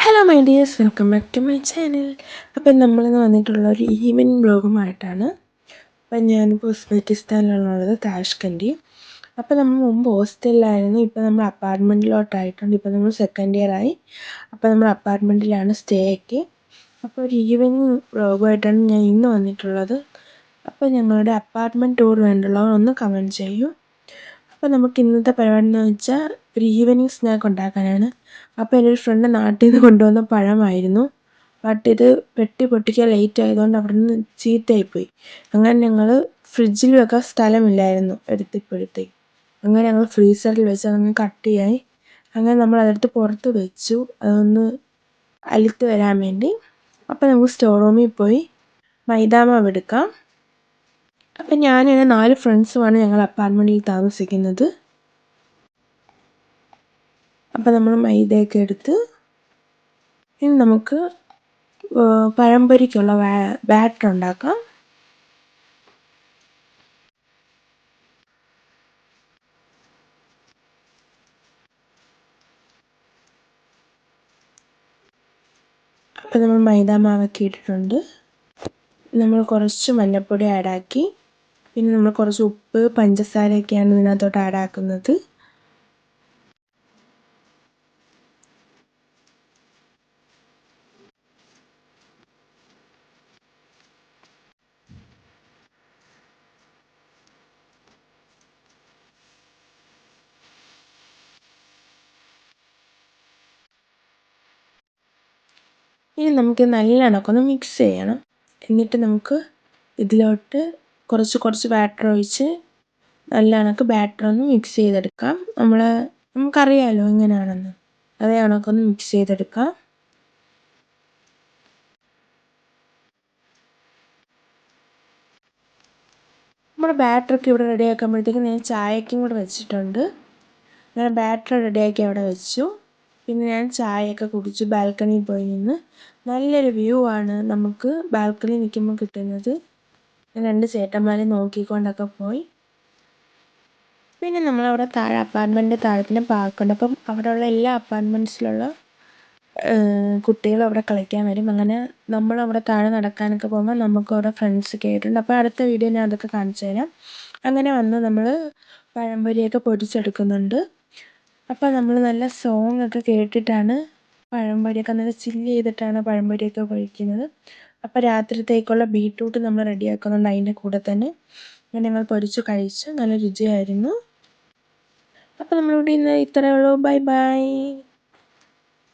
Hello my dears, welcome back to my channel. അപ്പം നമ്മളിന്ന് വന്നിട്ടുള്ള ഒരു ഈവനിങ് ബ്ലോഗുമായിട്ടാണ്. അപ്പം ഞാനിപ്പോൾ ഉസ്ബെക്കിസ്ഥാനിലുള്ളത് താഷ്കൻഡ്. അപ്പോൾ നമ്മൾ മുമ്പ് ഹോസ്റ്റലിലായിരുന്നു, ഇപ്പോൾ നമ്മൾ അപ്പാർട്ട്മെൻറ്റിലോട്ടായിട്ടുണ്ട്. ഇപ്പോൾ നമ്മൾ സെക്കൻഡ് ഇയർ ആയി. അപ്പോൾ നമ്മൾ അപ്പാർട്ട്മെൻറ്റിലാണ് സ്റ്റേ ഒക്കെ. അപ്പോൾ ഒരു ഈവനിങ് ബ്ലോഗുമായിട്ടാണ് ഞാൻ ഇന്ന് വന്നിട്ടുള്ളത്. അപ്പോൾ ഞങ്ങളുടെ അപ്പാർട്ട്മെൻറ്റ് ടൂർ വേണ്ടുള്ളവർ ഒന്ന് കമൻറ്റ് ചെയ്യൂ. അപ്പോൾ നമുക്ക് ഇന്നത്തെ പരിപാടി എന്ന് വെച്ചാൽ ഒരു ഈവനിങ് സ്നാക്ക് ഉണ്ടാക്കാനാണ്. അപ്പോൾ എൻ്റെ ഒരു ഫ്രണ്ട് നാട്ടിൽ നിന്ന് കൊണ്ടുവന്ന പഴമായിരുന്നു. ബട്ട് ഇത് പൊട്ടിക്കാൻ ലേറ്റ് ആയതുകൊണ്ട് അവിടെ നിന്ന് ചീത്തയായിപ്പോയി. അങ്ങനെ ഞങ്ങൾ ഫ്രിഡ്ജിൽ വെക്കാൻ സ്ഥലമില്ലായിരുന്നു എടുത്തിപ്പോഴത്തേക്ക്. അങ്ങനെ ഞങ്ങൾ ഫ്രീസറിൽ വെച്ച് അതങ്ങ് കട്ടിയായി. അങ്ങനെ നമ്മൾ അതെടുത്ത് പുറത്ത് വെച്ചു, അതൊന്ന് അലുത്ത് വരാൻ വേണ്ടി. അപ്പോൾ നമുക്ക് സ്റ്റോർ റൂമിൽ പോയി മൈദാമാവ് എടുക്കാം. അപ്പം ഞാൻ എൻ്റെ 4 ഫ്രണ്ട്സുമാണ് ഞങ്ങൾ അപ്പാർട്ട്മെൻറ്റിൽ താമസിക്കുന്നത്. അപ്പോൾ നമ്മൾ മൈദയൊക്കെ എടുത്ത് ഇനി നമുക്ക് പഴംപൊരിക്കുള്ള ബാറ്റർ ഉണ്ടാക്കാം. അപ്പോൾ നമ്മൾ മൈദാമാവൊക്കെ ഇട്ടിട്ടുണ്ട്. നമ്മൾ കുറച്ച് മഞ്ഞൾപ്പൊടി ആഡാക്കി, പിന്നെ നമ്മൾ കുറച്ച് ഉപ്പ്, പഞ്ചസാരയൊക്കെയാണ് ഇതിനകത്തോട്ട് ആഡാക്കുന്നത്. ഇനി നമുക്ക് നല്ല കണക്കൊന്ന് മിക്സ് ചെയ്യണം. എന്നിട്ട് നമുക്ക് ഇതിലോട്ട് കുറച്ച് ബാറ്റർ ഒഴിച്ച് നല്ല കണക്ക് ബാറ്റർ ഒന്ന് മിക്സ് ചെയ്തെടുക്കാം. നമുക്കറിയാമല്ലോ എങ്ങനെയാണെന്ന്. അതേ കണക്കൊന്ന് മിക്സ് ചെയ്തെടുക്കാം. നമ്മുടെ ബാറ്ററൊക്കെ ഇവിടെ റെഡി ആക്കുമ്പോഴത്തേക്കും ഞാൻ ചായക്കും കൂടെ വെച്ചിട്ടുണ്ട്. ഞാൻ ബാറ്റർ റെഡിയാക്കി അവിടെ വെച്ചു. പിന്നെ ഞാൻ ചായയൊക്കെ കുടിച്ച് ബാൽക്കണിയിൽ പോയി നിന്ന്. നല്ലൊരു വ്യൂ ആണ് നമുക്ക് ബാൽക്കണിയിൽ നിൽക്കുമ്പോൾ കിട്ടുന്നത്. 2 ചേട്ടന്മാരെ നോക്കിക്കൊണ്ടൊക്കെ പോയി. പിന്നെ നമ്മളവിടെ താഴെ അപ്പാർട്ട്മെൻറ്റിൻ്റെ താഴെ തന്നെ പാർക്കുണ്ട്. അപ്പം അവിടെയുള്ള എല്ലാ അപ്പാർട്ട്മെൻറ്റ്സിലുള്ള കുട്ടികൾ അവിടെ കളിക്കാൻ വരും. അങ്ങനെ നമ്മളവിടെ താഴെ നടക്കാനൊക്കെ പോകുമ്പോൾ നമുക്ക് അവിടെ ഫ്രണ്ട്സൊക്കെ ആയിട്ടുണ്ട്. അപ്പോൾ അടുത്ത വീഡിയോ ഞാൻ അതൊക്കെ കാണിച്ചു തരാം. അങ്ങനെ വന്ന് നമ്മൾ പഴംപൊരിയൊക്കെ പൊരിച്ചെടുക്കുന്നുണ്ട്. അപ്പോൾ നമ്മൾ നല്ല സോങ്ങൊക്കെ കേട്ടിട്ടാണ് പഴംപൊരിയൊക്കെ നല്ല ചില്ല് ചെയ്തിട്ടാണ് പഴംപൊരിയൊക്കെ പൊരിക്കുന്നത്. അപ്പോൾ രാത്രിത്തേക്കുള്ള ബീറ്റ്റൂട്ട് നമ്മൾ റെഡിയാക്കുന്നുണ്ട് അതിൻ്റെ കൂടെ തന്നെ. അങ്ങനെ ഞങ്ങൾ പൊരിച്ച് കഴിച്ചു, നല്ല രുചിയായിരുന്നു. അപ്പോൾ നമ്മളിവിടെ ഇന്ന് ഇത്രയേ ഉള്ളൂ. Bye bye.